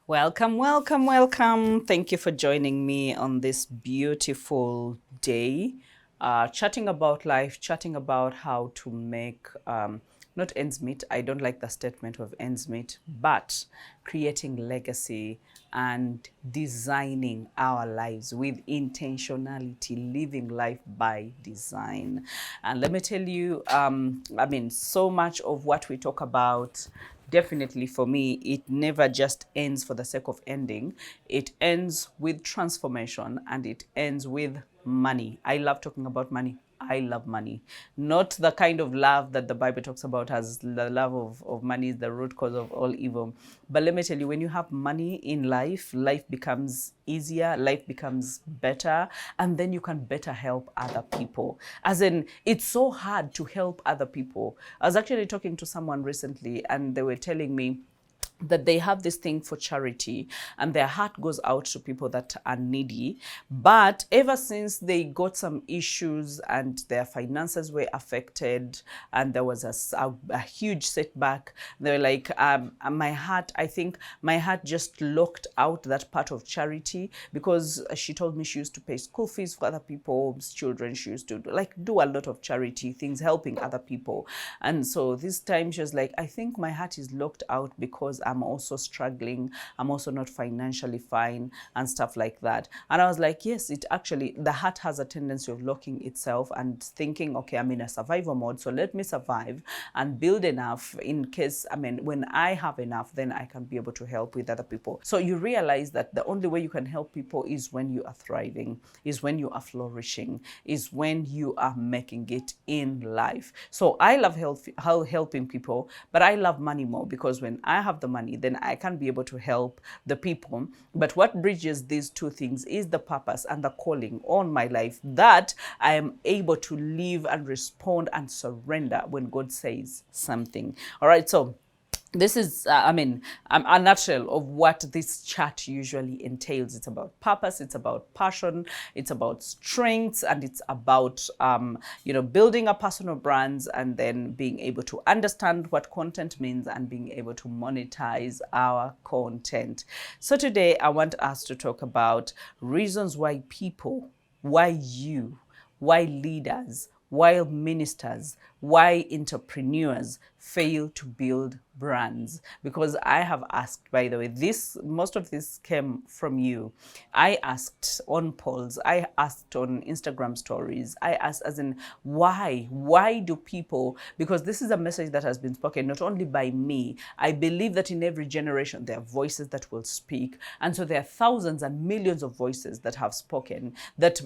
Welcome, welcome, welcome. Thank you for joining me on this beautiful day. Chatting about life, chatting about how to make not ends meet. I don't like the statement of ends meet, but creating legacy and designing our lives with intentionality, living life by design. And let me tell you, so much of what we talk about, definitely for me, it never just ends for the sake of ending. It ends with transformation and it ends with money. I love talking about money. I love money. Not the kind of love that the Bible talks about as the love of money is the root cause of all evil. But let me tell you, when you have money in life, life becomes easier, life becomes better, and then you can better help other people. As in, it's so hard to help other people. I was actually talking to someone recently, and they were telling me that they have this thing for charity and their heart goes out to people that are needy. But ever since they got some issues and their finances were affected and there was a huge setback, they were like, my heart, I think my heart just locked out that part of charity, because she told me she used to pay school fees for other people's children. She used to do a lot of charity things, helping other people. And so this time she was like, I think my heart is locked out because I'm also struggling. I'm also not financially fine and stuff like that. And I was like, yes, it actually, the heart has a tendency of locking itself and thinking, okay, I'm in a survival mode, so let me survive and build enough in case, when I have enough, then I can be able to help with other people. So you realize that the only way you can help people is when you are thriving, is when you are flourishing, is when you are making it in life. So I love helping people, but I love money more, because when I have the money, then I can be able to help the people. But what bridges these two things is the purpose and the calling on my life, that I am able to live and respond and surrender when God says something. All right, so this is, a nutshell of what this chat usually entails. It's about purpose, it's about passion, it's about strengths, and it's about, building a personal brands and then being able to understand what content means and being able to monetize our content. So today I want us to talk about reasons why people, why you, why leaders, why ministers, why entrepreneurs fail to build brands. Because I have asked, by the way, most of this came from you. I asked on polls, I asked on Instagram stories, I asked as in, why do people, because this is a message that has been spoken not only by me. I believe that in every generation there are voices that will speak, and so there are thousands and millions of voices that have spoken that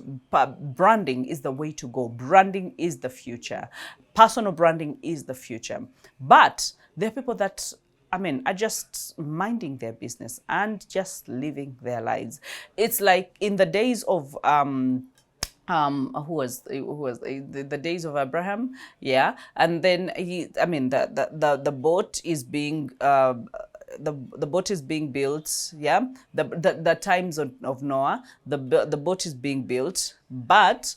branding is the way to go. Branding is the future. Personal branding is the future. But there are people that are just minding their business and just living their lives. It's like in the days of the days of Abraham, yeah, and then the boat is being the boat is being built, yeah, the times of Noah, the boat is being built, but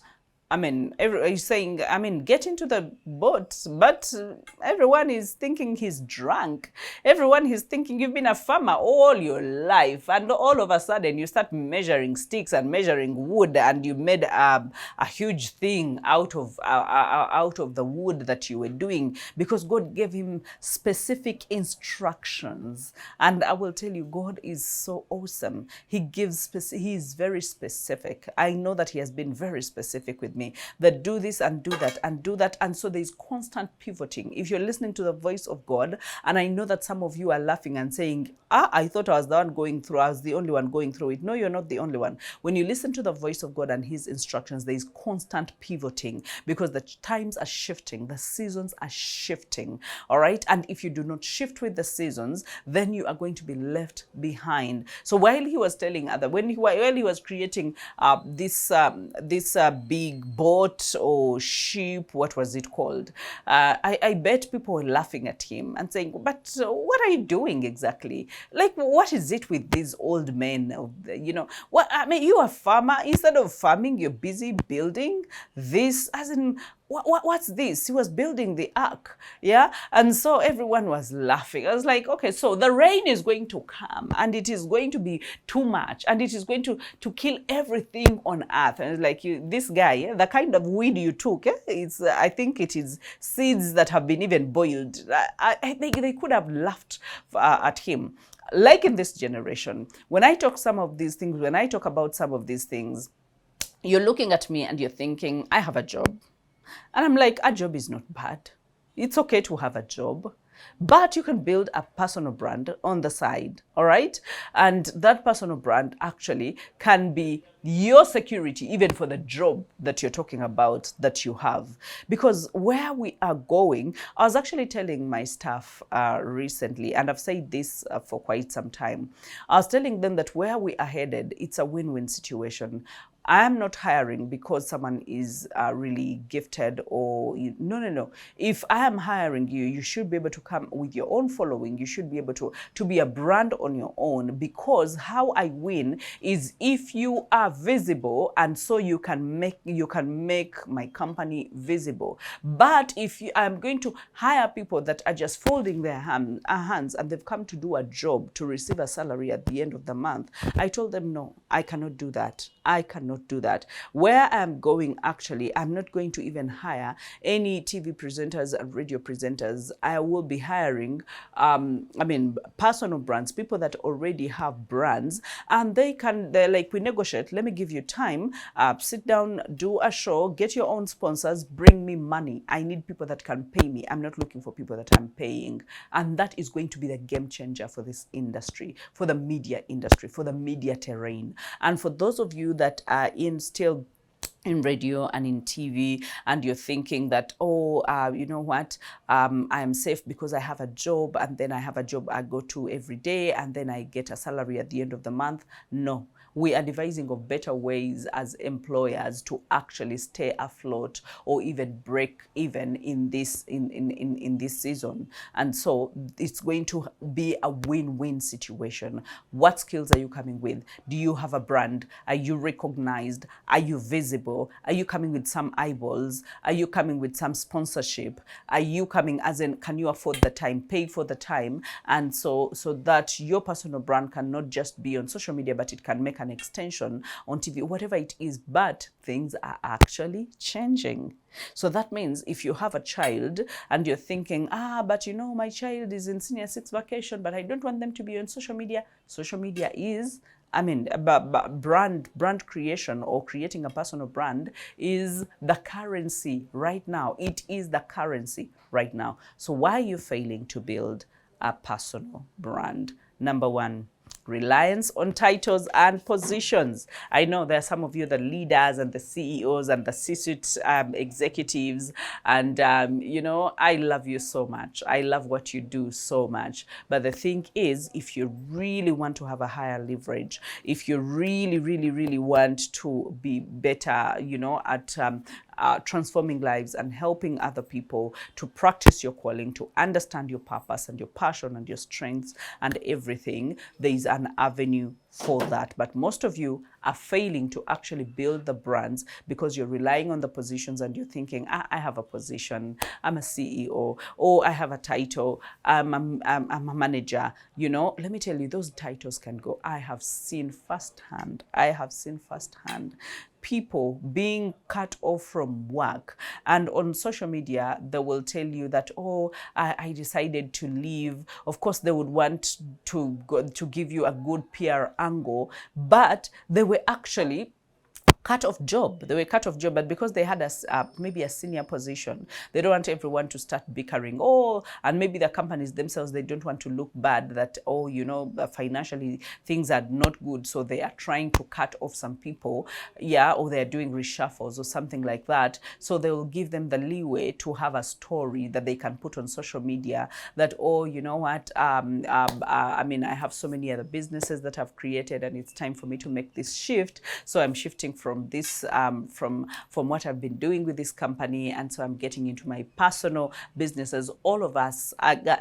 he's saying, get into the boat, but everyone is thinking he's drunk. Everyone is thinking you've been a farmer all your life, and all of a sudden you start measuring sticks and measuring wood, and you made a huge thing out of the wood that you were doing, because God gave him specific instructions. And I will tell you, God is so awesome. He is very specific. I know that he has been very specific with me, that do this and do that and do that. And so there's constant pivoting. If you're listening to the voice of God, and I know that some of you are laughing and saying, I thought I was the one going through, I was the only one going through it. No, you're not the only one. When you listen to the voice of God and his instructions, there's constant pivoting, because the times are shifting, the seasons are shifting. All right. And if you do not shift with the seasons, then you are going to be left behind. So while he was telling while he was creating this big boat or ship, what was it called? I bet people were laughing at him and saying, but what are you doing exactly? Like, what is it with these old men? You are a farmer. Instead of farming, you're busy building this, as in, what's this? He was building the ark, yeah? And so everyone was laughing. I was like, okay, so the rain is going to come and it is going to be too much and it is going to kill everything on earth. And it's like, this guy, yeah, the kind of weed you took, it's I think it is seeds that have been even boiled. I think they could have laughed at him. Like in this generation, when I talk about some of these things, you're looking at me and you're thinking, I have a job. And I'm like, a job is not bad. It's okay to have a job, but you can build a personal brand on the side, all right? And that personal brand actually can be your security, even for the job that you're talking about that you have. Because where we are going, I was actually telling my staff recently, and I've said this for quite some time. I was telling them that where we are headed, it's a win-win situation. I am not hiring because someone is really gifted or no. If I am hiring you, you should be able to come with your own following. You should be able to be a brand on your own, because how I win is if you are visible, and so you can make my company visible. But if I'm going to hire people that are just folding their hands and they've come to do a job to receive a salary at the end of the month, I told them, no, I cannot do that. I cannot do that. Where I'm going, actually, I'm not going to even hire any TV presenters and radio presenters. I will be hiring, personal brands, people that already have brands, and they're like, we negotiate. Let me give you time. Sit down, do a show, get your own sponsors, bring me money. I need people that can pay me. I'm not looking for people that I'm paying. And that is going to be the game changer for this industry, for the media industry, for the media terrain. And for those of you that are still in radio and in TV, and you're thinking that, you know what, I am safe because I have a job, and then I have a job I go to every day, and then I get a salary at the end of the month. No. We are devising of better ways as employers to actually stay afloat or even break even in this season. And so it's going to be a win-win situation. What skills are you coming with? Do you have a brand? Are you recognized? Are you visible? Are you coming with some eyeballs? Are you coming with some sponsorship? Are you coming as in, can you afford the time, pay for the time? And so that your personal brand can not just be on social media, but it can make an extension on TV, whatever it is. But things are actually changing. So that means if you have a child and you're thinking, but you know, my child is in senior 6 vacation, but I don't want them to be on social media. Social media is, brand creation or creating a personal brand is the currency right now. It is the currency right now. So why are you failing to build a personal brand? Number one, reliance on titles and positions. I know there are some of you, the leaders and the CEOs and the C-suite executives, and I love you so much. I love what you do so much. But the thing is, if you really want to have a higher leverage, if you really, really, really want to be better, at transforming lives and helping other people to practice your calling, to understand your purpose and your passion and your strengths and everything, there is an avenue for that. But most of you are failing to actually build the brands because you're relying on the positions and you're thinking, I have a position, I'm a CEO, or I have a title, I'm a manager. Let me tell you, those titles can go. I have seen firsthand people being cut off from work, and on social media they will tell you that, I decided to leave. Of course they would want to give you a good PR angle, but they were actually cut off job. They were cut off job, but because they had maybe a senior position, they don't want everyone to start bickering. And maybe the companies themselves, they don't want to look bad that, financially things are not good, so they are trying to cut off some people, or they're doing reshuffles or something like that. So they will give them the leeway to have a story that they can put on social media that, you know what, I have so many other businesses that I've created, and it's time for me to make this shift. So I'm shifting from from this, from what I've been doing with this company, and so I'm getting into my personal businesses. All of us,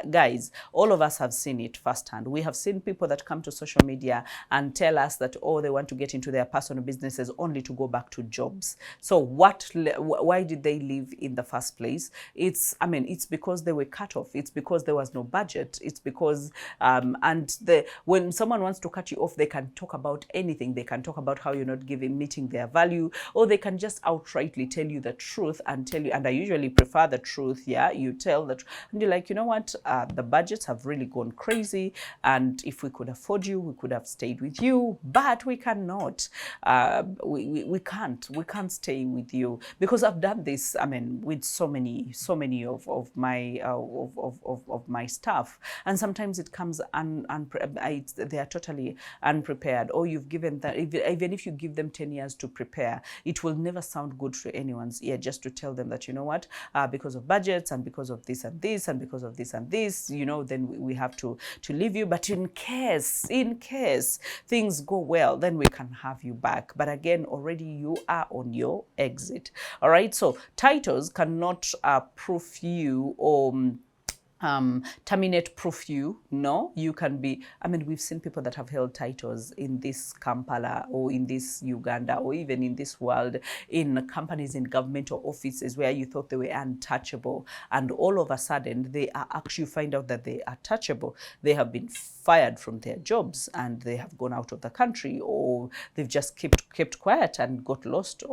guys, all of us have seen it firsthand. We have seen people that come to social media and tell us that, oh, they want to get into their personal businesses only to go back to jobs. So why did they leave in the first place? It's because they were cut off. It's because there was no budget. It's because, when someone wants to cut you off, they can talk about anything. They can talk about how you're not meeting their value, or they can just outrightly tell you the truth and tell you, and I usually prefer the truth. Yeah, you tell that, and you're like, you know what, the budgets have really gone crazy, and if we could afford you, we could have stayed with you, but we cannot. We can't stay with you, because I've done this, with so many of my staff, and sometimes it comes they are totally unprepared, or you've given that, even if you give them 10 years to prepare, it will never sound good to anyone's ear just to tell them that, you know what, because of budgets and because of this and this and because of this and this, then we have to leave you. But in case things go well, then we can have you back. But again, already you are on your exit. All right. So titles cannot proof you or terminate proof you. No, you can be, we've seen people that have held titles in this Kampala or in this Uganda or even in this world, in companies, in governmental offices where you thought they were untouchable, and all of a sudden they are actually, find out that they are touchable. They have been fired from their jobs and they have gone out of the country, or they've just kept quiet and got lost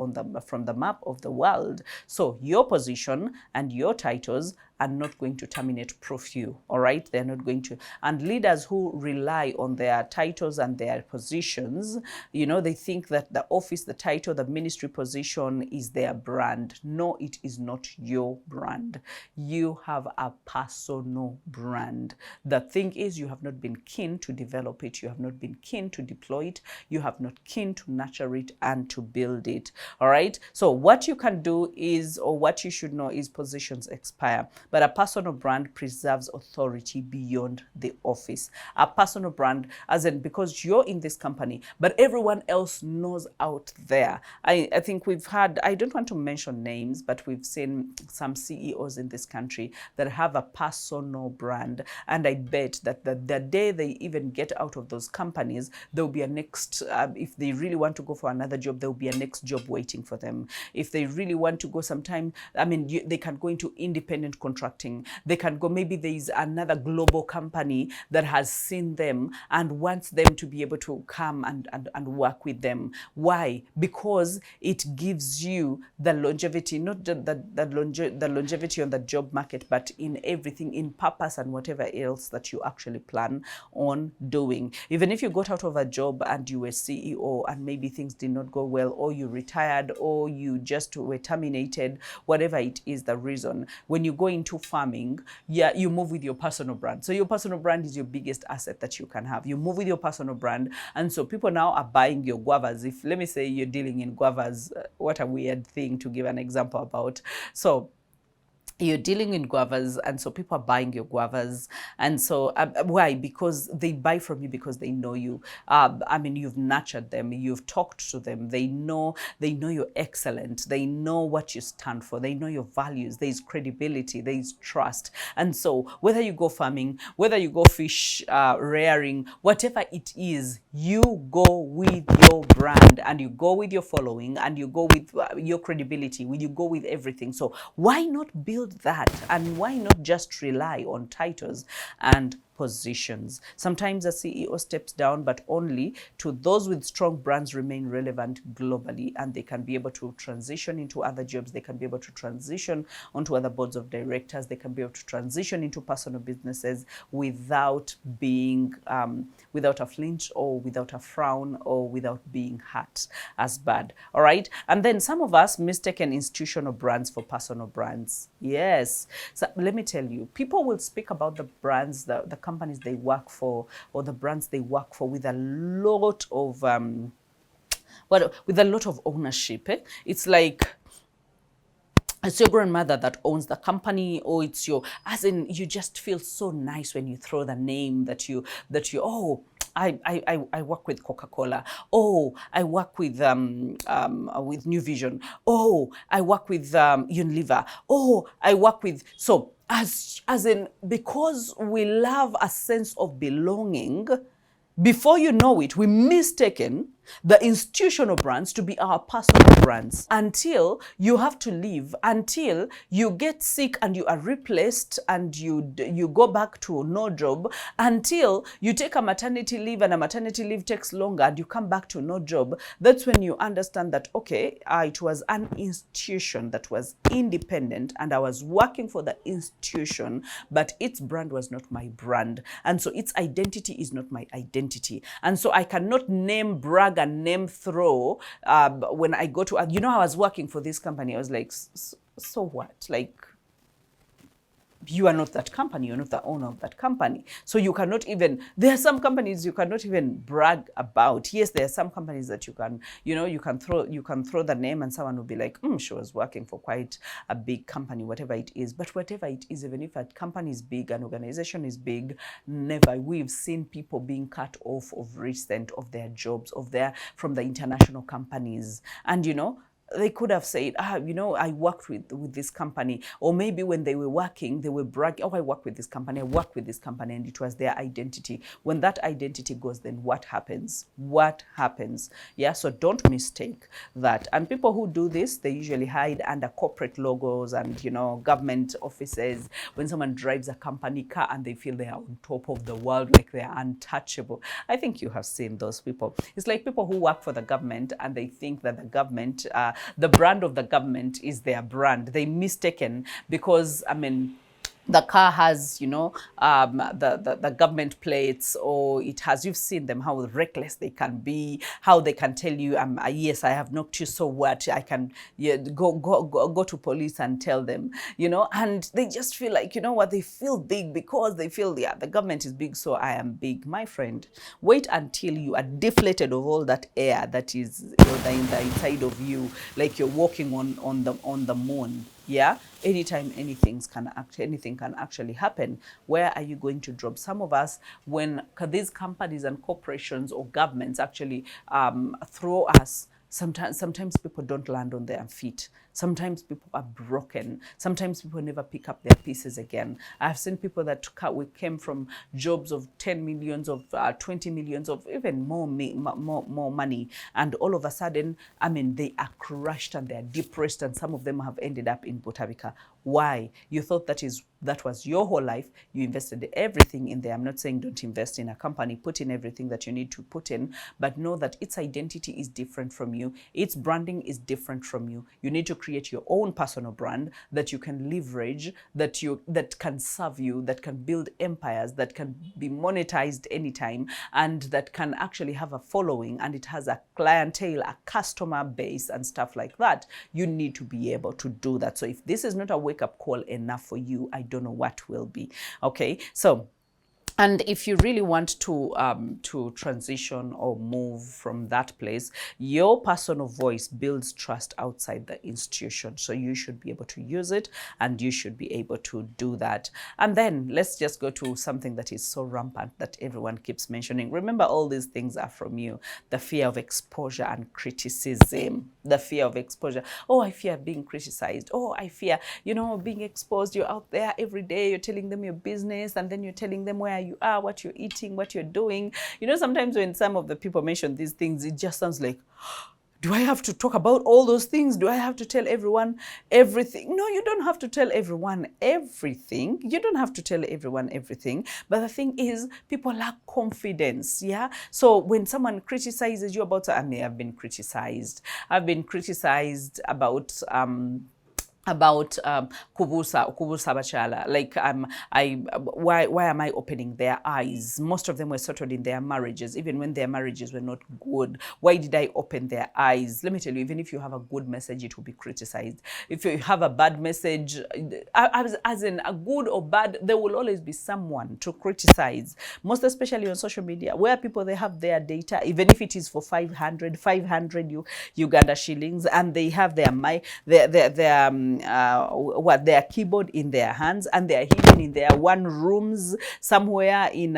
from the map of the world. So your position and your titles are not going to terminate proof you. All right, they're not going to. And leaders who rely on their titles and their positions, they think that the office, the title, the ministry position is their brand. No, it is not your brand. You have a personal brand. The thing is, you have not been keen to develop it. You have not been keen to deploy it. You have not keen to nurture it and to build it. All right. So what you can do is, or what you should know is, positions expire, but a personal brand preserves authority beyond the office. A personal brand, as in, because you're in this company, but everyone else knows out there. I think we've had, I don't want to mention names, but we've seen some CEOs in this country that have a personal brand. And I bet that the day they even get out of those companies, there'll be a next, if they really want to go for another job, there'll be a next job waiting for them. If they really want to go sometime, they can go into independent contracting. They can go, maybe there is another global company that has seen them and wants them to be able to come and work with them. Why? Because it gives you the longevity, not the longevity on the job market, but in everything, in purpose and whatever else that you actually plan on doing. Even if you got out of a job and you were CEO and maybe things did not go well, or you retired, or you just were terminated, whatever it is the reason, when you go into farming, you move with your personal brand. So your personal brand is your biggest asset that you can have. You move with your personal brand, and so people now are buying your guavas. If, let me say, you're dealing in guavas, what a weird thing to give an example about. So you're dealing in guavas, and so people are buying your guavas. And so why? Because they buy from you because they know you. You've nurtured them, you've talked to them, they know you're excellent, they know what you stand for, they know your values, there's credibility, there's trust. And so whether you go farming, whether you go fish rearing, whatever it is, you go with your brand, and you go with your following, and you go with your credibility, you go with everything. So why not build that, and why not just rely on titles and positions? Sometimes a CEO steps down, but only to those with strong brands remain relevant globally, and they can be able to transition into other jobs. They can be able to transition onto other boards of directors. They can be able to transition into personal businesses without being, without a flinch, or without a frown, or without being hurt as bad. All right. And then some of us mistaken institutional brands for personal brands. Yes. So let me tell you, people will speak about the brands, the companies they work for, or the brands they work for, with a lot of with a lot of ownership. It's like, it's your grandmother that owns the company, or it's your, as in, you just feel so nice when you throw the name that you, oh, I work with Coca-Cola. Oh, I work with New Vision. Oh, I work with Unilever. Oh, I work with, so as in, because we love a sense of belonging, before you know it, we mistaken the institutional brands to be our personal brands, until you have to leave, until you get sick and you are replaced and you go back to no job, until you take a maternity leave and a maternity leave takes longer and you come back to no job. That's when you understand that, okay, it was an institution that was independent and I was working for the institution, but its brand was not my brand. And so its identity is not my identity. And so I cannot name brag and name throw when I go to, I was working for this company. I was like, so what? Like, you are not that company, you're not the owner of that company. So you cannot even, there are some companies you cannot even brag about. Yes, there are some companies that you can, you can throw the name and someone will be like, she was working for quite a big company, whatever it is. But whatever it is, even if a company is big, an organization is big, never. We've seen people being cut off of recent of their jobs, from the international companies. And they could have said, I worked with this company. Or maybe when they were working, they were bragging, I work with this company, I work with this company, and it was their identity. When that identity goes, then what happens? What happens? Yeah, so don't mistake that. And people who do this, they usually hide under corporate logos and, government offices. When someone drives a company car and they feel they are on top of the world, like they are untouchable. I think you have seen those people. It's like people who work for the government and they think that the government, the brand of the government is their brand. They mistaken because, the car has, the government plates, or it has, you've seen them, how reckless they can be, how they can tell you, yes, I have knocked you, so what? I can go to police and tell them, and they just feel like, they feel big because they feel, the government is big, so I am big. My friend, wait until you are deflated of all that air that is in the inside of you, like you're walking on the moon. Yeah, anytime anything can actually happen. Where are you going to drop? Some of us, when these companies and corporations or governments actually throw us, sometimes people don't land on their feet. Sometimes people are broken. Sometimes people never pick up their pieces again. I've seen people that we came from jobs of 10 millions, of 20 millions, of even more money. And all of a sudden, they are crushed and they're depressed, and some of them have ended up in Botabika. Why? You thought that was your whole life. You invested everything in there. I'm not saying don't invest in a company. Put in everything that you need to put in, but know that its identity is different from you. Its branding is different from you. You need to create your own personal brand that you can leverage, that can serve you, that can build empires, that can be monetized anytime, and that can actually have a following, and it has a clientele, a customer base, and stuff like that. You need to be able to do that. So if this is not a wake-up call enough for you, I don't know what will be. Okay, so, and if you really want to transition or move from that place, your personal voice builds trust outside the institution. So you should be able to use it, and you should be able to do that. And then let's just go to something that is so rampant that everyone keeps mentioning. Remember, all these things are from you. The fear of exposure and criticism. The fear of exposure. Oh, I fear being criticized. Oh, I fear, being exposed. You're out there every day. You're telling them your business, and then you're telling them where you are, what you're eating, what you're doing. Sometimes when some of the people mention these things, it just sounds like, do I have to talk about all those things? Do I have to tell everyone everything? No, you don't have to tell everyone everything. You don't have to tell everyone everything. But the thing is, people lack confidence. Yeah. So when someone criticizes you about, I've been criticized. I've been criticized about kubusa bachala, like why am I opening their eyes? Most of them were settled in their marriages, even when their marriages were not good. Why did I open their eyes? Let me tell you, even if you have a good message, it will be criticized. If you have a bad message, as in a good or bad, there will always be someone to criticize. Most especially on social media, where people, they have their data, even if it is for 500 Uganda shillings, and they have their their keyboard in their hands, and they're hidden in their one rooms somewhere in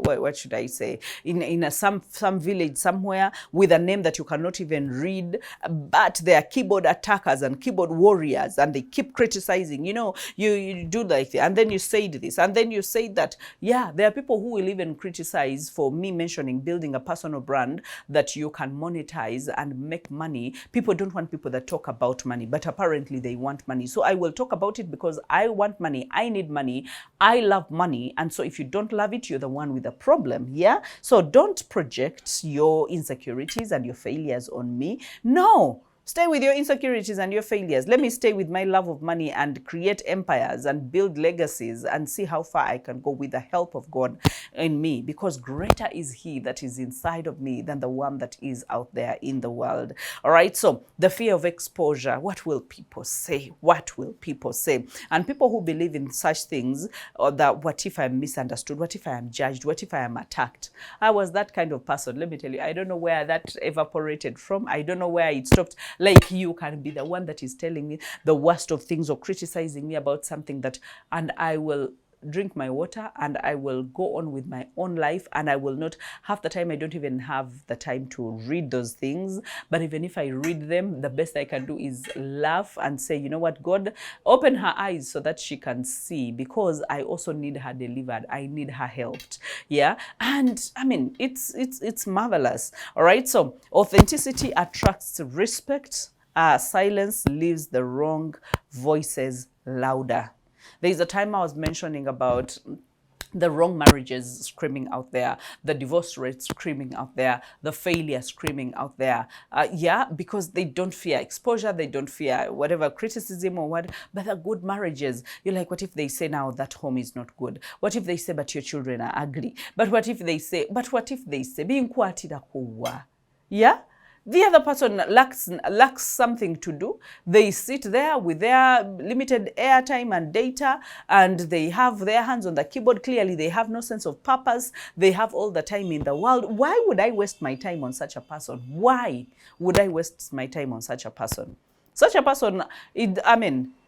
what should I say, in some village somewhere with a name that you cannot even read, but they are keyboard attackers and keyboard warriors, and they keep criticizing. You do like that, and then you say this, and then you say that. Yeah, there are people who will even criticize for me mentioning building a personal brand that you can monetize and make money. People don't want people that talk about money, but apparently they want money. So I will talk about it because I want money, I need money, I love money, and so if you don't love it, you're the one with a problem. Yeah, so don't project your insecurities and your failures on me. No, stay with your insecurities and your failures. Let me stay with my love of money and create empires and build legacies and see how far I can go with the help of God in me, because greater is He that is inside of me than the one that is out there in the world. All right, so the fear of exposure. What will people say? What will people say? And people who believe in such things, or that what if I'm misunderstood? What if I am judged? What if I am attacked? I was that kind of person. Let me tell you, I don't know where that evaporated from. I don't know where it stopped. Like, you can be the one that is telling me the worst of things or criticizing me about something and I will drink my water and I will go on with my own life, and I will not, half the time I don't even have the time to read those things. But even if I read them, the best I can do is laugh and say, you know what, God, open her eyes so that she can see, because I also need her delivered. I need her helped. Yeah. And I mean, it's marvelous. All right. So authenticity attracts respect. Silence leaves the wrong voices louder. There's a time I was mentioning about the wrong marriages screaming out there, the divorce rates screaming out there, the failure screaming out there. Yeah, because they don't fear exposure, they don't fear whatever criticism or what, but the good marriages, you're like, what if they say now that home is not good? What if they say, but your children are ugly? But what if they say, being kwatira kuwa? Yeah? The other person lacks something to do. They sit there with their limited airtime and data, and they have their hands on the keyboard. Clearly, they have no sense of purpose. They have all the time in the world. Why would I waste my time on such a person? Why would I waste my time on such a person? Such a person,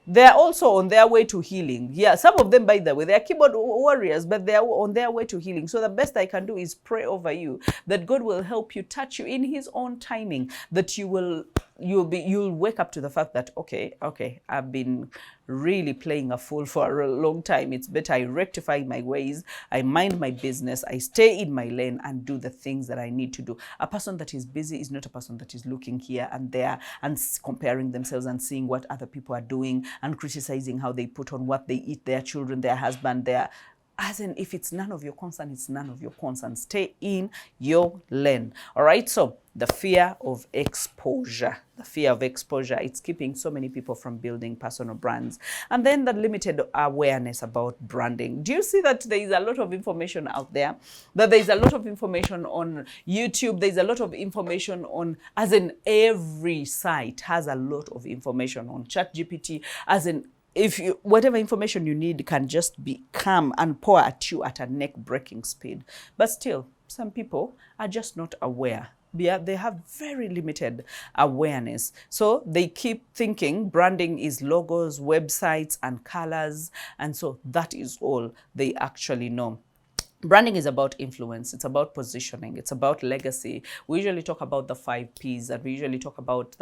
they're also on their way to healing. Yeah, some of them, by the way, they're keyboard warriors, but they're on their way to healing. So the best I can do is pray over you that God will help you, touch you in His own timing, that you'll wake up to the fact that, okay, I've been really playing a fool for a long time. It's better I rectify my ways, I mind my business, I stay in my lane and do the things that I need to do. A person that is busy is not a person that is looking here and there and comparing themselves and seeing what other people are doing and criticizing how they put on, what they eat, their children, their husband, as in, if it's none of your concern, it's none of your concern. Stay in your lane. All right. So the fear of exposure, it's keeping so many people from building personal brands. And then the limited awareness about branding. Do you see that there is a lot of information out there? That there is a lot of information on YouTube. There's a lot of information on, as in every site has a lot of information on ChatGPT, as in, if you, whatever information you need can just come and pour at you at a neck-breaking speed. But still, some people are just not aware. Yeah, they have very limited awareness. So they keep thinking branding is logos, websites, and colors. And so that is all they actually know. Branding is about influence. It's about positioning. It's about legacy. We usually talk about the 5 Ps, and we usually talk about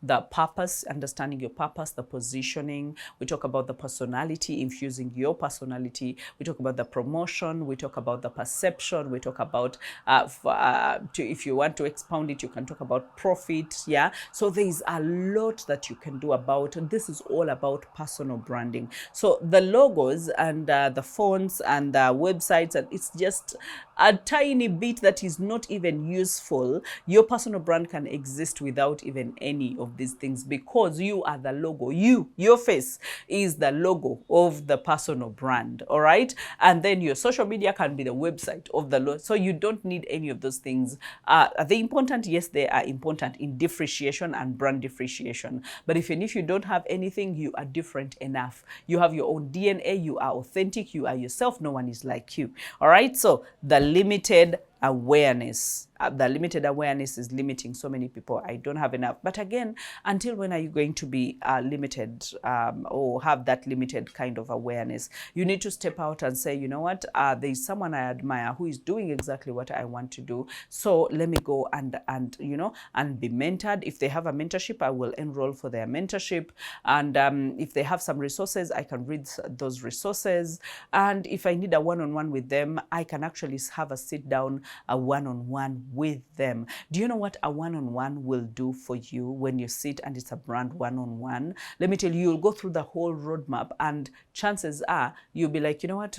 the purpose, understanding your purpose, the positioning. We talk about the personality, infusing your personality. We talk about the promotion. We talk about the perception. We talk about, if you want to expound it, you can talk about profit. Yeah. So there is a lot that you can do about, and this is all about personal branding. So the logos and the fonts and the websites, and it's just a tiny bit that is not even useful. Your personal brand can exist without even any of these things, because you are the logo. Your face is the logo of the personal brand. All right. And then your social media can be the website of the logo. So you don't need any of those things. Are they important? Yes, they are important in differentiation and brand differentiation. But even if you don't have anything, you are different enough. You have your own DNA. You are authentic. You are yourself. No one is like you. All right. So the limited awareness the limited awareness is limiting so many people. I don't have enough. But again, until when are you going to be limited or have that limited kind of awareness? You need to step out and say, you know what, there's someone I admire who is doing exactly what I want to do. So let me go and be mentored. If they have a mentorship, I will enroll for their mentorship. And if they have some resources, I can read those resources. And if I need a one-on-one with them, I can actually have a sit down, a one-on-one with them. Do you know what a one-on-one will do for you when you sit and it's a brand one-on-one? Let me tell you, you'll go through the whole roadmap, and chances are you'll be like, you know what,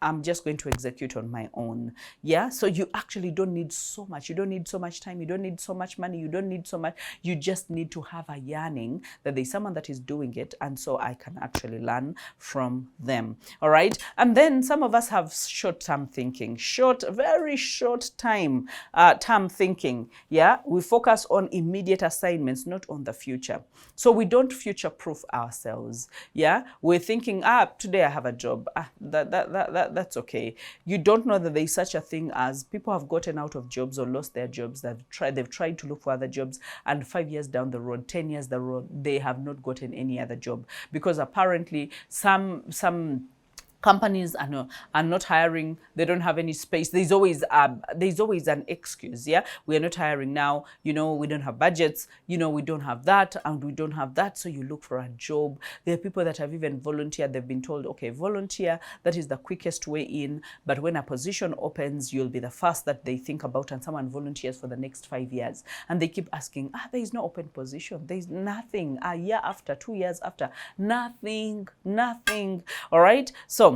I'm just going to execute on my own. Yeah. So you actually don't need so much. You don't need so much time. You don't need so much money. You don't need so much. You just need to have a yearning that there's someone that is doing it. And so I can actually learn from them. All right. And then some of us have short-term thinking, very short term thinking. Yeah. We focus on immediate assignments, not on the future. So we don't future-proof ourselves. Yeah. We're thinking, today I have a job. That's okay. You don't know that there's such a thing as people have gotten out of jobs or lost their jobs. They've tried to look for other jobs, and 5 years down the road, 10 years down the road, they have not gotten any other job, because apparently some companies are not hiring. They don't have any space. There's always an excuse. Yeah, we are not hiring now. We don't have budgets. We don't have that, and we don't have that. So you look for a job. There are people that have even volunteered. They've been told, okay, volunteer. That is the quickest way in. But when a position opens, you'll be the first that they think about, and someone volunteers for the next 5 years, and they keep asking, there is no open position. There is nothing. A year after, 2 years after, nothing. All right. So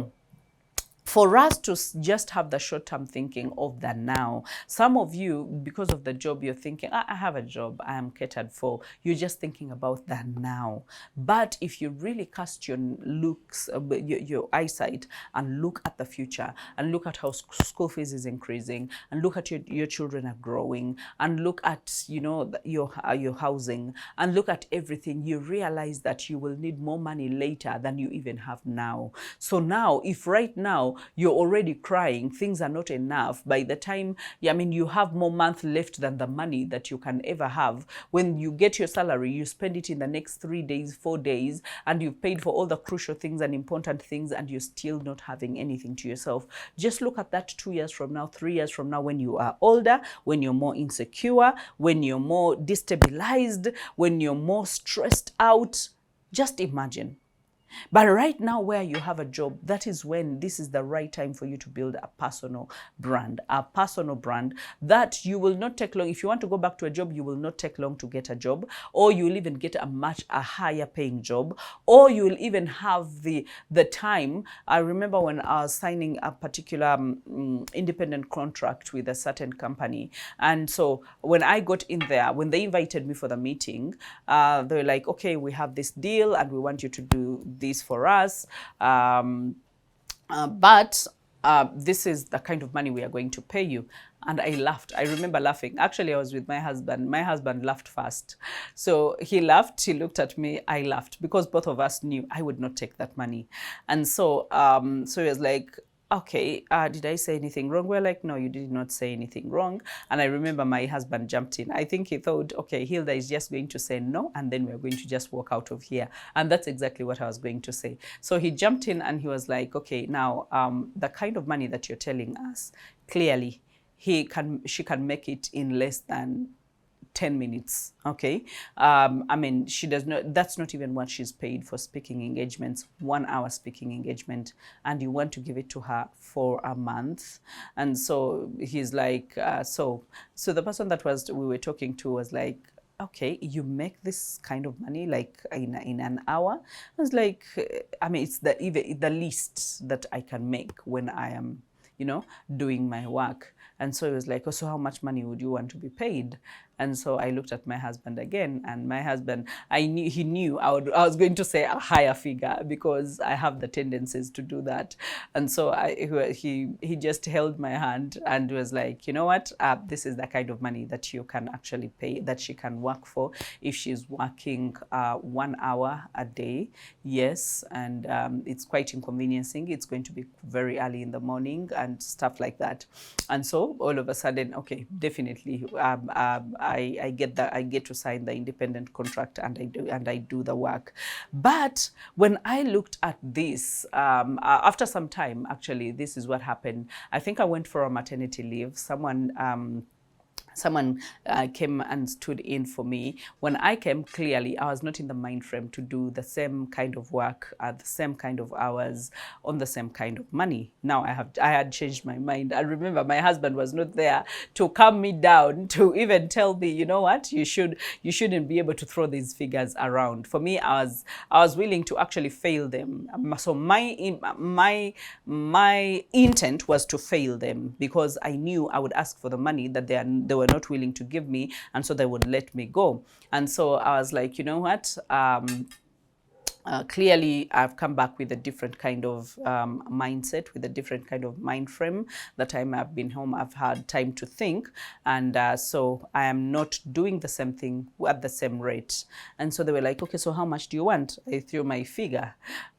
for us to just have the short-term thinking of the now. Some of you, because of the job, you're thinking, I have a job, I am catered for. You're just thinking about the now. But if you really cast your your eyesight and look at the future, and look at how school fees is increasing, and look at your children are growing, and look at your housing, and look at everything, you realize that you will need more money later than you even have now. So now, if right now you're already crying, things are not enough, by the time, you have more month left than the money that you can ever have. When you get your salary, you spend it in the next 3 days, 4 days, and you've paid for all the crucial things and important things, and you're still not having anything to yourself. Just look at that 2 years from now, 3 years from now, when you are older, when you're more insecure, when you're more destabilized, when you're more stressed out. Just imagine. But right now, where you have a job, that is when this is the right time for you to build a personal brand that you will not take long. If you want to go back to a job, you will not take long to get a job, or you will even get a higher paying job, or you will even have the time. I remember when I was signing a particular independent contract with a certain company. And so when I got in there, when they invited me for the meeting, they were like, okay, we have this deal and we want you to do this for us, but this is the kind of money we are going to pay you. And I laughed. I remember laughing. Actually, I was with my husband. My husband laughed first. So he laughed, he looked at me, I laughed, because both of us knew I would not take that money. And so he was like, okay, did I say anything wrong? We're like, no, you did not say anything wrong. And I remember my husband jumped in. I think he thought, okay, Hilda is just going to say no, and then we're going to just walk out of here. And that's exactly what I was going to say. So he jumped in and he was like, okay, now the kind of money that you're telling us, clearly she can make it in less than 10 minutes. Okay. She does not, that's not even what she's paid for speaking engagements, 1 hour speaking engagement, and you want to give it to her for a month. And so he's like, so the person that we were talking to was like, okay, you make this kind of money like in an hour? I was like, it's the least that I can make when I am, doing my work. And so he was like, oh, so how much money would you want to be paid? And so I looked at my husband again, and my husband, he knew I was going to say a higher figure because I have the tendencies to do that. And so he just held my hand and was like, you know what, this is the kind of money that you can actually pay, that she can work for if she's working 1 hour a day. Yes, and it's quite inconveniencing. It's going to be very early in the morning and stuff like that. And so all of a sudden, okay, definitely, I get to sign the independent contract, and I do the work. But when I looked at this, after some time, actually, this is what happened. I think I went for a maternity leave. Someone came and stood in for me. When I came, clearly, I was not in the mind frame to do the same kind of work at the same kind of hours on the same kind of money. Now I had changed my mind. I remember my husband was not there to calm me down, to even tell me, you know what, you shouldn't be able to throw these figures around. For me, I was willing to actually fail them. So my intent was to fail them, because I knew I would ask for the money that they were not willing to give me, and so they would let me go. And so I was like, you know what, clearly I've come back with a different kind of mindset, with a different kind of mind frame. That time I've been home, I've had time to think, and so I am not doing the same thing at the same rate. And so they were like, okay, so how much do you want? I threw my figure.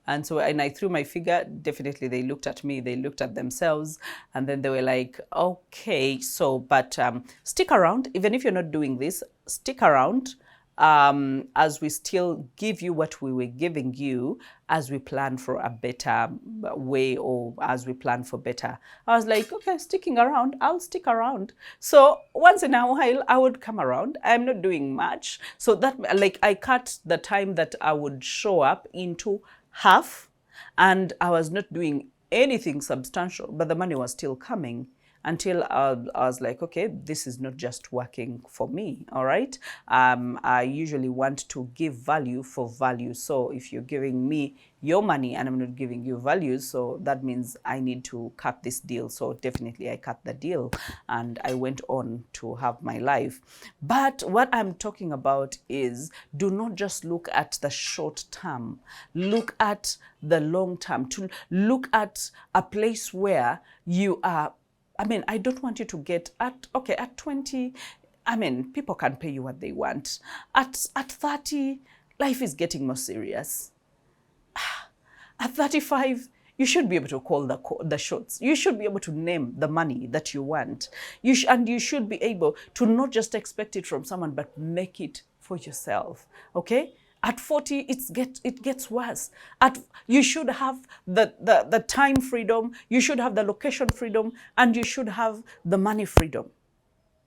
And I threw my figure. Definitely they looked at me, they looked at themselves, and then they were like, okay, so, but stick around. Even if you're not doing this, stick around, as we still give you what we were giving you, as we plan for a better way, or as we plan for better. I was like, okay, sticking around, I'll stick around. So once in a while, I would come around. I'm not doing much. So that, like, I cut the time that I would show up into half, and I was not doing anything substantial, but the money was still coming, until I was like, okay, this is not just working for me, all right? I usually want to give value for value. So if you're giving me your money and I'm not giving you value, so that means I need to cut this deal. So definitely I cut the deal, and I went on to have my life. But what I'm talking about is, do not just look at the short term. Look at the long term. To look at a place where you are. I mean, I don't want you to get at 20, I mean, people can pay you what they want. At 30, life is getting more serious. At 35, you should be able to call the shots. You should be able to name the money that you want. And you should be able to not just expect it from someone, but make it for yourself, okay? At 40, it gets worse. You should have the time freedom, you should have the location freedom, and you should have the money freedom.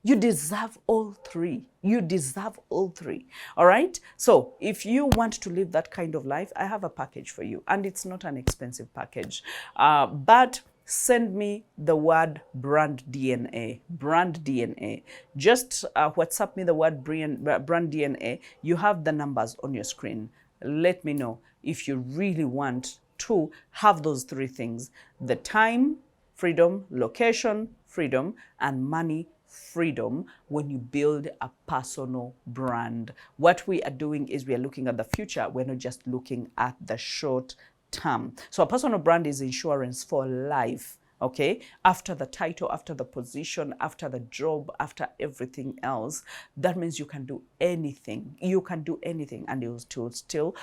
You deserve all three. You deserve all three. All right? So if you want to live that kind of life, I have a package for you. And it's not an expensive package. But send me the word brand DNA. Brand DNA. Just WhatsApp me the word brand DNA. You have the numbers on your screen. Let me know if you really want to have those three things: the time freedom, location freedom, and money freedom, when you build a personal brand. What we are doing is we are looking at the future. We're not just looking at the short term. So a personal brand is insurance for life, okay? After the title, after the position, after the job, after everything else, that means you can do anything. You can do anything, and it will still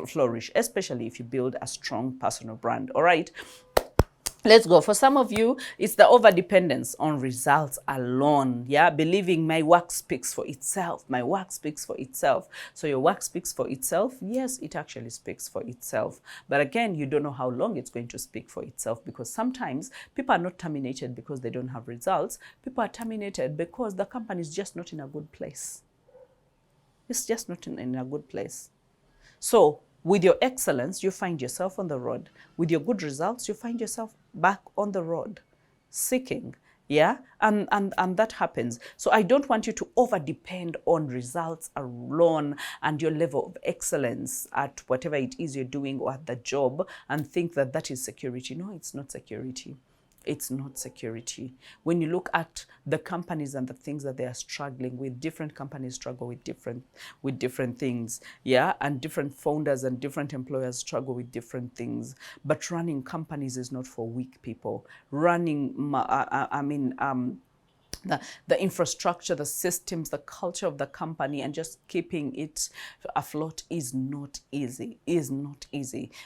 flourish, especially if you build a strong personal brand, all right? Let's go. For some of you, it's the over-dependence on results alone. Yeah, believing my work speaks for itself. My work speaks for itself. So your work speaks for itself. Yes, it actually speaks for itself. But again, you don't know how long it's going to speak for itself, because sometimes people are not terminated because they don't have results. People are terminated because the company is just not in a good place. It's just not in a good place. So with your excellence, you find yourself on the road. With your good results, you find yourself back on the road, seeking, yeah? And that happens. So I don't want you to over-depend on results alone and your level of excellence at whatever it is you're doing or at the job, and think that that is security. No, it's not security. It's not security. When you look at the companies and the things that they are struggling with, different companies struggle with different things, yeah, and different founders and different employers struggle with different things. But running companies is not for weak people. Running, the infrastructure, the systems, the culture of the company, and just keeping it afloat is not easy,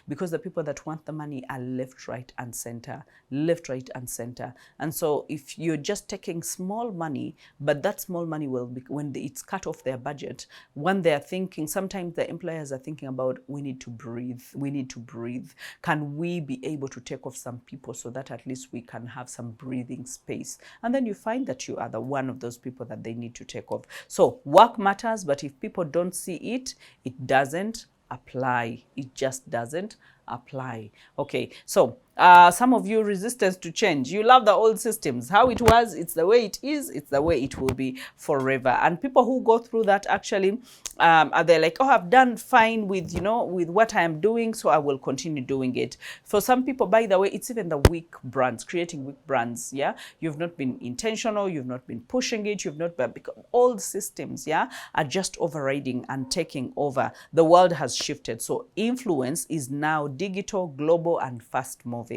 because the people that want the money are left, right, and center. And so if you're just taking small money, but that small money will be, when it's cut off their budget, when they're thinking, sometimes the employers are thinking about, we need to breathe. Can we be able to take off some people so that at least we can have some breathing space? And then you find that you are the one of those people that they need to take off. So work matters, but if people don't see it, it doesn't apply. It just doesn't apply. Okay, so some of you, resistance to change. You love the old systems. How it was, it's the way it is, it's the way it will be forever. And people who go through that actually, are they like, oh, I've done fine with, with what I am doing, so I will continue doing it. For some people, by the way, it's even the weak brands, creating weak brands, yeah? You've not been intentional, you've not been pushing it, you've not been, because old systems, yeah, are just overriding and taking over. The world has shifted. So influence is now digital, global, and fast moving.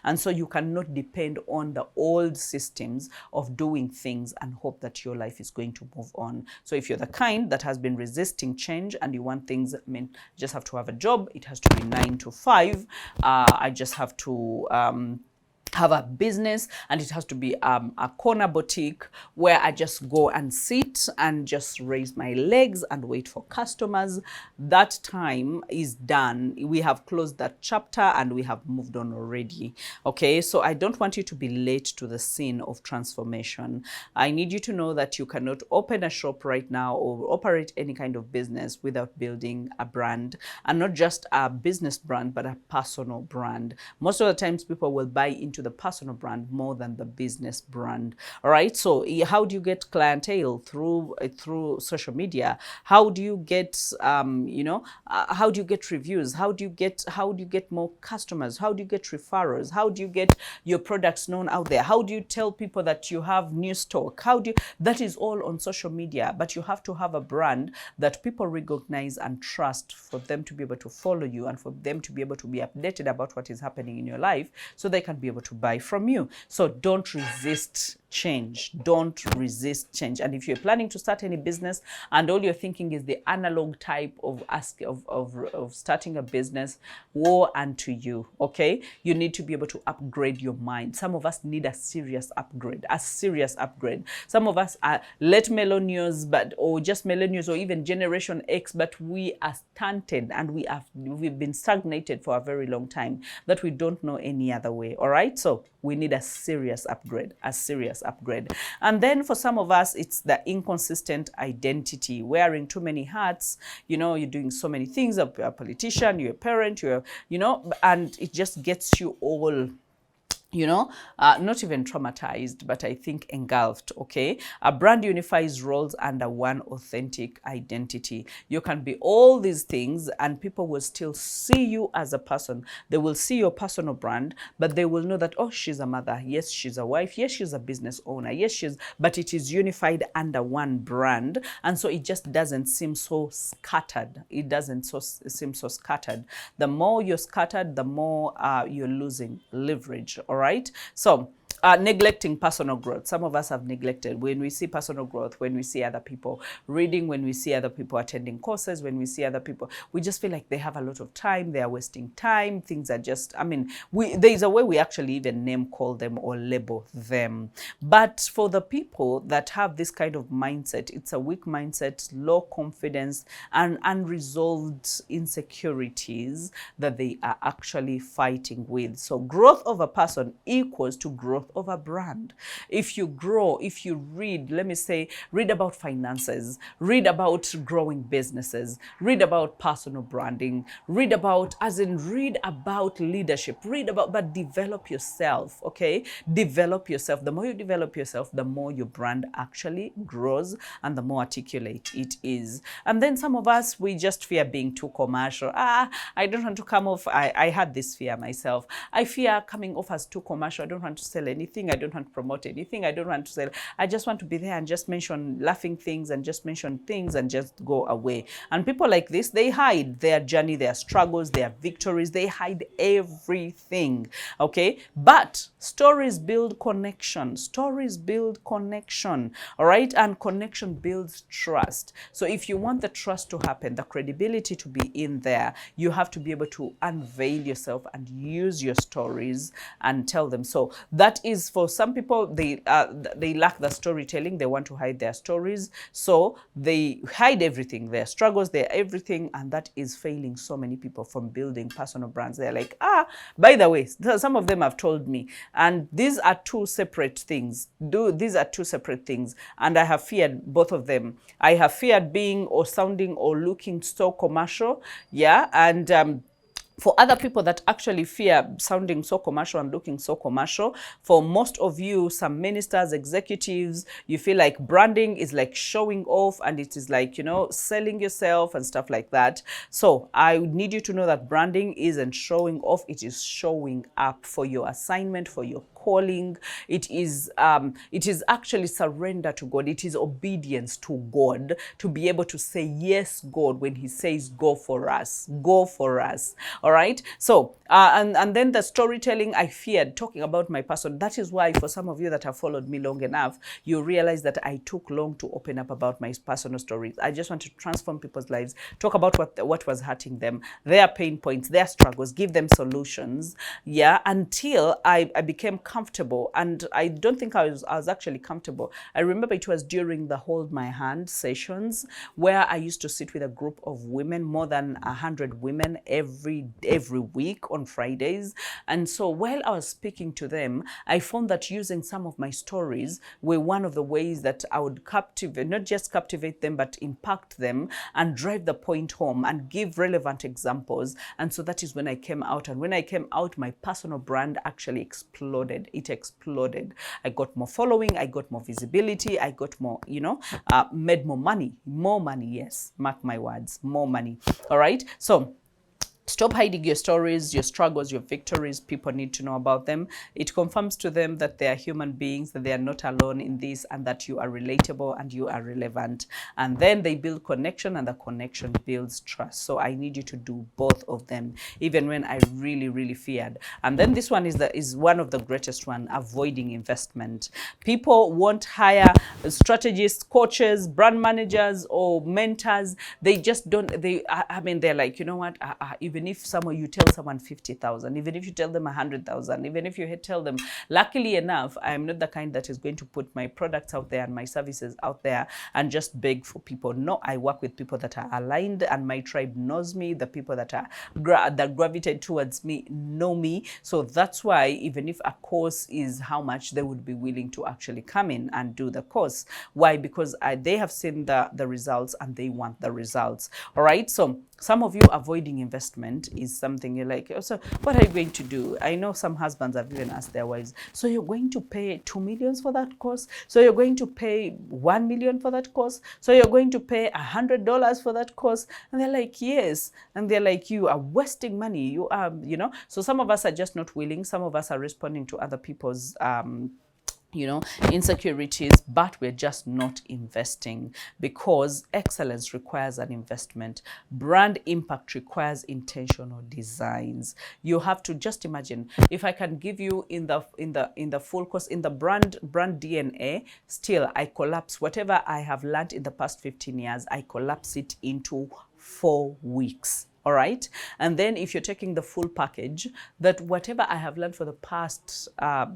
And so you cannot depend on the old systems of doing things and hope that your life is going to move on. So if you're the kind that has been resisting change and you want things, you just have to have a job, it has to be 9 to 5. I just have to have a business, and it has to be a corner boutique where I just go and sit and just raise my legs and wait for customers. That time is done. We have closed that chapter and we have moved on already. Okay, so I don't want you to be late to the scene of transformation. I need you to know that you cannot open a shop right now or operate any kind of business without building a brand, and not just a business brand, but a personal brand. Most of the times people will buy into the personal brand more than the business brand. All right, so how do you get clientele? Through social media. How do you get how do you get reviews? How do you get more customers? How do you get referrals? How do you get your products known out there? How do you tell people that you have new stock? That is all on social media, but you have to have a brand that people recognize and trust, for them to be able to follow you and for them to be able to be updated about what is happening in your life, so they can be able to buy from you. So don't resist change. Don't resist change. And if you're planning to start any business and all you're thinking is the analog type of starting a business, woe unto you. Okay, you need to be able to upgrade your mind. Some of us need a serious upgrade. Some of us are late millennials, or just millennials, or even Generation X, but we are stunted and we've been stagnated for a very long time, that we don't know any other way. All right, so we need a serious upgrade. And then for some of us, it's the inconsistent identity, wearing too many hats. You're doing so many things. You're a politician, you're a parent, and it just gets you all not even traumatized, but I think engulfed. Okay, a brand unifies roles under one authentic identity. You can be all these things and people will still see you as a person. They will see your personal brand, but they will know that, oh, she's a mother, yes, she's a wife, yes, she's a business owner, yes, but it is unified under one brand. And so it just doesn't seem so scattered. The more you're scattered, the more you're losing leverage. All right, so neglecting personal growth. Some of us have neglected. When we see personal growth, when we see other people reading, when we see other people attending courses, when we see other people, we just feel like they have a lot of time, they are wasting time, things are just, there is a way we actually even name call them or label them. But for the people that have this kind of mindset, it's a weak mindset, low confidence, and unresolved insecurities that they are actually fighting with. So growth of a person equals to growth of a brand. If you grow, if you read, let me say, read about finances, read about growing businesses, read about personal branding, read about leadership, but develop yourself, okay? Develop yourself. The more you develop yourself, the more your brand actually grows and the more articulate it is. And then some of us, we just fear being too commercial. I don't want to come off. I had this fear myself. I fear coming off as too commercial. I don't want to sell anything. anything. I don't want to promote anything. I don't want to say, I just want to be there and just mention laughing things and just mention things and just go away. And people like this, they hide their journey, their struggles, their victories. They hide everything. Okay. But stories build connection. Stories build connection. All right. And connection builds trust. So if you want the trust to happen, the credibility to be in there, you have to be able to unveil yourself and use your stories and tell them. So that is, for some people, they lack the storytelling. They want to hide their stories. So they hide everything, their struggles, their everything. And that is failing so many people from building personal brands. They're like, by the way, some of them have told me, and these are two separate things. These are two separate things. And I have feared both of them. I have feared being or sounding or looking so commercial. Yeah. And for other people that actually fear sounding so commercial and looking so commercial, for most of you, some ministers, executives, you feel like branding is like showing off, and it is like, you know, selling yourself and stuff like that. So I need you to know that branding isn't showing off. It is showing up for your assignment, for your calling. It is actually surrender to God. It is obedience to God to be able to say, yes, God, when he says, go for us, go for us. All right. So, and then the storytelling, I feared talking about my person. That is why for some of you that have followed me long enough, you realize that I took long to open up about my personal stories. I just want to transform people's lives, talk about what was hurting them, their pain points, their struggles, give them solutions. Yeah. Until I became comfortable. And I don't think I was actually comfortable. I remember it was during the Hold My Hand sessions where I used to sit with a group of women, more than 100 women every week on Fridays. And so while I was speaking to them, I found that using some of my stories were one of the ways that I would captivate, not just captivate them, but impact them and drive the point home and give relevant examples. And so that is when I came out. And when I came out, my personal brand actually exploded. It exploded. I got more following. I got more visibility. I got more, made more money. More money, yes. Mark my words. More money. All right. So stop hiding your stories, your struggles, your victories. People need to know about them. It confirms to them that they are human beings, that they are not alone in this, and that you are relatable and you are relevant. And then they build connection, and the connection builds trust. So I need you to do both of them, even when I really, really feared. And then this one is one of the greatest one, avoiding investment. People won't hire strategists, coaches, brand managers, or mentors. They just don't, they're like, you know what, even if you tell someone 50,000, even if you tell them 100,000, even if you tell them, luckily enough, I am not the kind that is going to put my products out there and my services out there and just beg for people. No, I work with people that are aligned, and my tribe knows me. The people that gravitate towards me know me. So that's why even if a course is how much, they would be willing to actually come in and do the course. Why? Because they have seen the results and they want the results. All right. So some of you avoiding investment is something you're like, oh, so what are you going to do? I know some husbands have even asked their wives, so you're going to pay 2 million for that course? So you're going to pay 1 million for that course? So you're going to pay $100 for that course? And they're like, yes. And they're like, you are wasting money. You are, so some of us are just not willing. Some of us are responding to other people's insecurities, but we're just not investing, because excellence requires an investment. Brand impact requires intentional designs. You have to just imagine, if I can give you in the full course, in the brand DNA, still I collapse whatever I have learned in the past 15 years, I collapse it into 4 weeks. All right. And then if you're taking the full package, that whatever I have learned for the past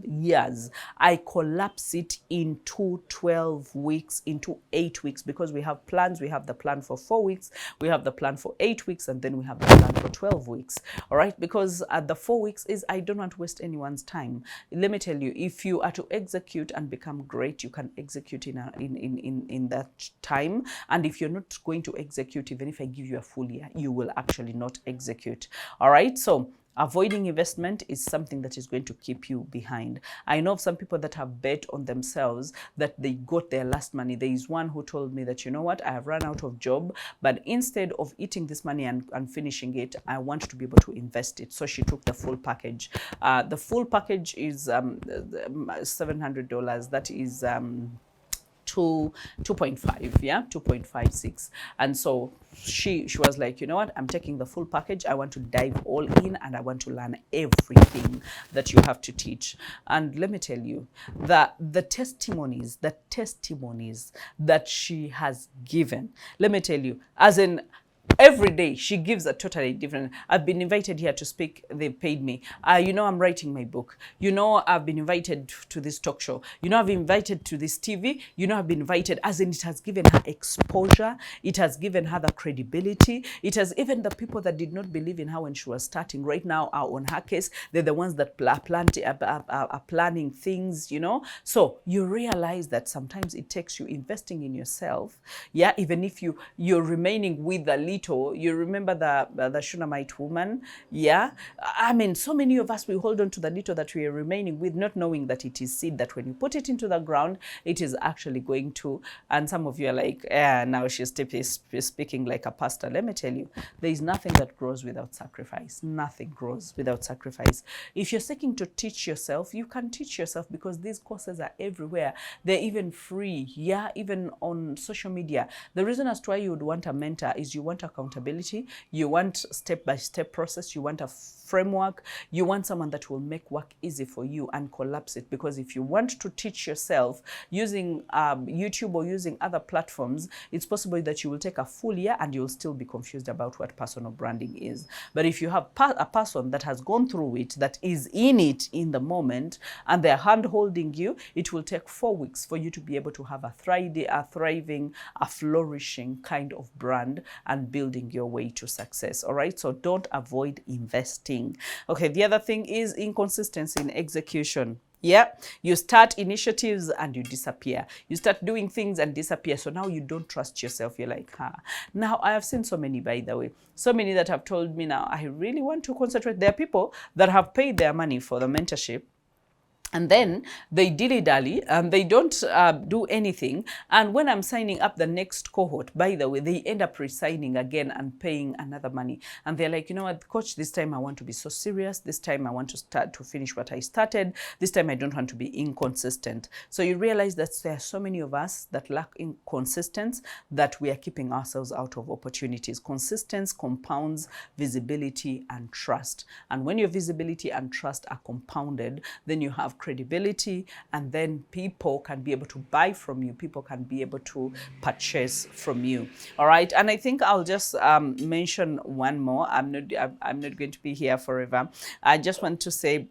years, I collapse it into 12 weeks, into 8 weeks, because we have plans. We have the plan for 4 weeks, we have the plan for 8 weeks, and then we have the plan for 12 weeks. All right. Because the 4 weeks is, I don't want to waste anyone's time. Let me tell you, if you are to execute and become great, you can execute in that time. And if you're not going to execute, even if I give you a full year, you will actually not execute. All right. So Avoiding investment is something that is going to keep you behind. I know of some people that have bet on themselves that they got their last money. There is one who told me that, you know what, I have run out of job, but instead of eating this money and finishing it, I want to be able to invest it. So she took the full package. The full package is $700. That is 2.5, yeah, 2.56. And so she was like, you know what, I'm taking the full package. I want to dive all in, and I want to learn everything that you have to teach. And let me tell you that the testimonies that she has given, let me tell you, as in every day she gives a totally different. I've been invited here to speak. They paid me. You know, I'm writing my book. You know, I've been invited to this talk show. You know, I've been invited to this TV. You know, I've been invited, as in it has given her exposure. It has given her the credibility. It has, even the people that did not believe in her when she was starting right now are on her case. They're the ones that are planning things, you know. So you realize that sometimes it takes you investing in yourself. Yeah, even if you're remaining with the little. You remember the Shunammite woman? Yeah. I mean, so many of us, we hold on to the little that we are remaining with, not knowing that it is seed that when you put it into the ground, it is actually going to, and some of you are like, now she's speaking like a pastor. Let me tell you, there is nothing that grows without sacrifice. Nothing grows without sacrifice. If you're seeking to teach yourself, you can teach yourself, because these courses are everywhere. They're even free. Yeah, even on social media. The reason as to why you would want a mentor is you want accountability, you want step-by-step process, you want a framework, you want someone that will make work easy for you and collapse it. Because if you want to teach yourself using YouTube or using other platforms, it's possible that you will take a full year and you'll still be confused about what personal branding is. But if you have a person that has gone through it, that is in it in the moment, and they're hand-holding you, it will take 4 weeks for you to be able to have a thriving, a flourishing kind of brand and building your way to success. All right, so don't avoid investing. Okay, the other thing is inconsistency in execution. Yeah, you start initiatives and you disappear. You start doing things and disappear. So now you don't trust yourself. You're like, Now, I have seen so many, by the way, so many that have told me, now I really want to concentrate. There are people that have paid their money for the mentorship, and then they dilly-dally and they don't do anything. And when I'm signing up the next cohort, by the way, they end up resigning again and paying another money. And they're like, you know what, coach, this time I want to be so serious. This time I want to start to finish what I started. This time I don't want to be inconsistent. So you realize that there are so many of us that lack consistency that we are keeping ourselves out of opportunities. Consistency compounds visibility and trust. And when your visibility and trust are compounded, then you have credibility, and then people can be able to buy from you. People can be able to purchase from you. All right. And I think I'll just mention one more. I'm not going to be here forever. I just want to say,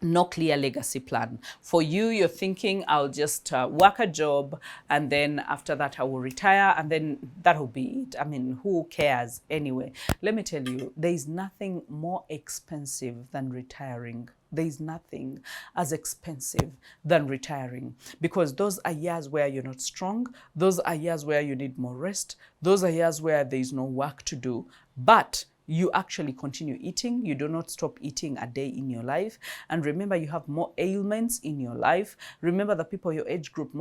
no clear legacy plan. For you, you're thinking, I'll just work a job, and then after that I will retire, and then that'll be it. I mean, who cares anyway? Let me tell you, there is nothing more expensive than retiring. There is nothing as expensive than retiring, because those are years where you're not strong. Those are years where you need more rest. Those are years where there is no work to do. But you actually continue eating. You do not stop eating a day in your life. And remember, you have more ailments in your life. Remember, the people your age group,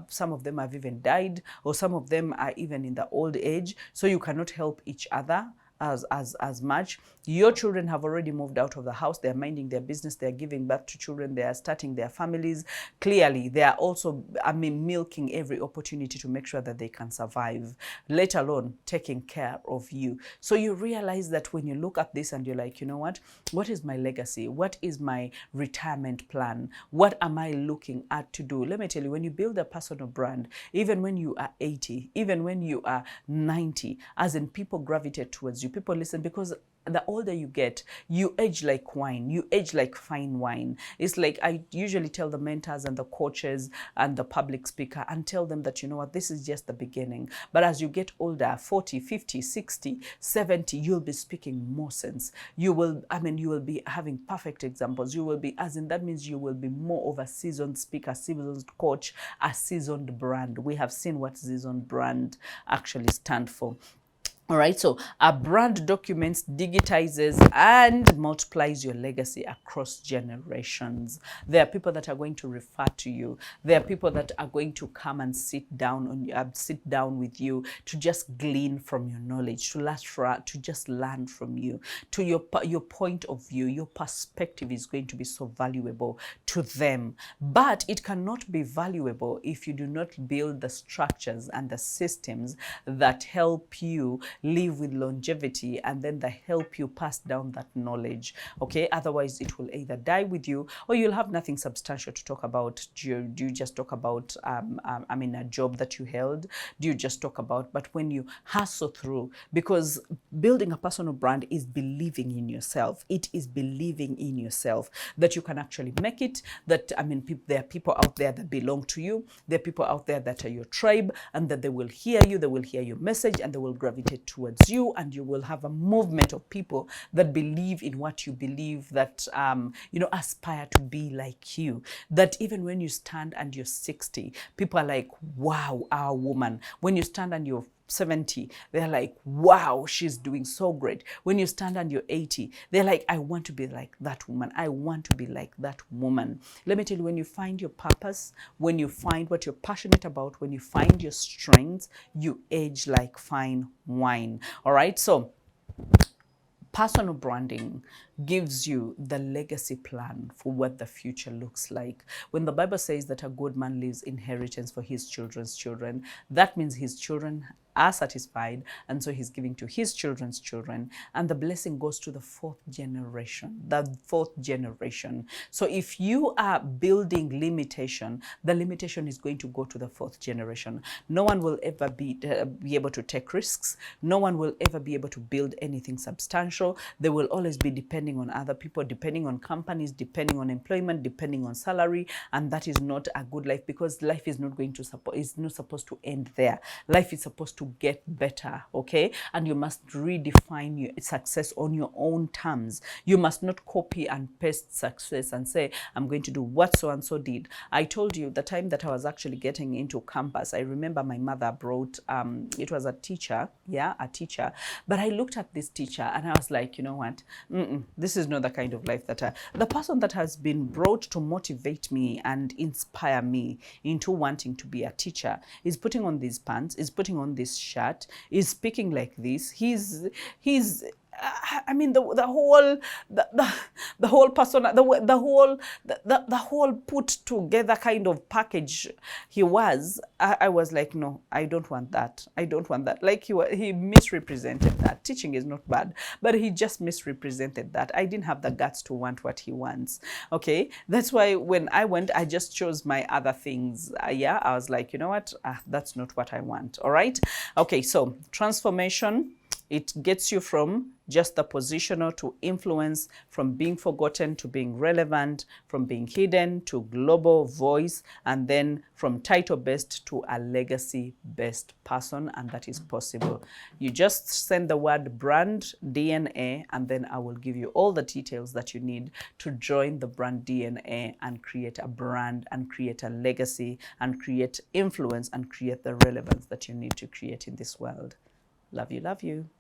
some of them have even died, or some of them are even in the old age. So you cannot help each other as much. Your children have already moved out of the house. They're minding their business. They're giving birth to children. They are starting their families. Clearly, they are also, milking every opportunity to make sure that they can survive, let alone taking care of you. So you realize that when you look at this and you're like, you know what is my legacy? What is my retirement plan? What am I looking at to do? Let me tell you, when you build a personal brand, even when you are 80, even when you are 90, as in, people gravitate towards you. People listen, because the older you get, you age like wine. You age like fine wine. It's like, I usually tell the mentors and the coaches and the public speaker, and tell them that, you know what, this is just the beginning. But as you get older, 40, 50, 60, 70, you'll be speaking more sense. You will be having perfect examples. You will be, that means you will be more of a seasoned speaker, seasoned coach, a seasoned brand. We have seen what seasoned brand actually stand for. All right, so a brand documents, digitizes, and multiplies your legacy across generations. There are people that are going to refer to you. There are people that are going to come and sit down with you to just glean from your knowledge, to just learn from you. To your point of view, your perspective is going to be so valuable to them. But it cannot be valuable if you do not build the structures and the systems that help you live with longevity, and then that help you pass down that knowledge. Okay, otherwise it will either die with you, or you'll have nothing substantial to talk about. Do you just talk about a job that you held? Do you just talk about? But when you hustle through, because building a personal brand is believing in yourself. It is believing in yourself that you can actually make it. That there are people out there that belong to you. There are people out there that are your tribe, and that they will hear you. They will hear your message, and they will gravitate towards you, and you will have a movement of people that believe in what you believe, that aspire to be like you. That even when you stand and you're 60, people are like, wow, our woman. When you stand and you're 70, they're like, wow, she's doing so great. When you stand and you're 80, they're like, I want to be like that woman. I want to be like that woman. Let me tell you, when you find your purpose, when you find what you're passionate about, when you find your strengths, you age like fine wine. All right, so personal branding gives you the legacy plan for what the future looks like. When the Bible says that a good man leaves inheritance for his children's children, that means his children are satisfied, and so he's giving to his children's children, and the blessing goes to the fourth generation. So if you are building limitation, the limitation is going to go to the fourth generation. No one will ever be able to take risks. No one will ever be able to build anything substantial. They will always be depending on other people, depending on companies, depending on employment, depending on salary, and that is not a good life, because life is not going to is not supposed to end there. Life is supposed to get better, okay? And you must redefine your success on your own terms. You must not copy and paste success and say, I'm going to do what so and so did. I told you the time that I was actually getting into campus, I remember my mother brought, it was a teacher, but I looked at this teacher and I was like, you know what, this is not the kind of life that the person that has been brought to motivate me and inspire me into wanting to be a teacher is putting on these pants, is putting on this shirt, is speaking like this. He's the whole persona, the whole put together kind of package he was. I was like, no, I don't want that. I don't want that. Like he misrepresented that. Teaching is not bad, but he just misrepresented that. I didn't have the guts to want what he wants. Okay, that's why when I went, I just chose my other things. I was like, you know what, that's not what I want. All right, okay, so transformation. It gets you from just the positional to influence, from being forgotten to being relevant, from being hidden to global voice, and then from title-based to a legacy-based person, and that is possible. You just send the word brand DNA, and then I will give you all the details that you need to join the brand DNA and create a brand and create a legacy and create influence and create the relevance that you need to create in this world. Love you, love you.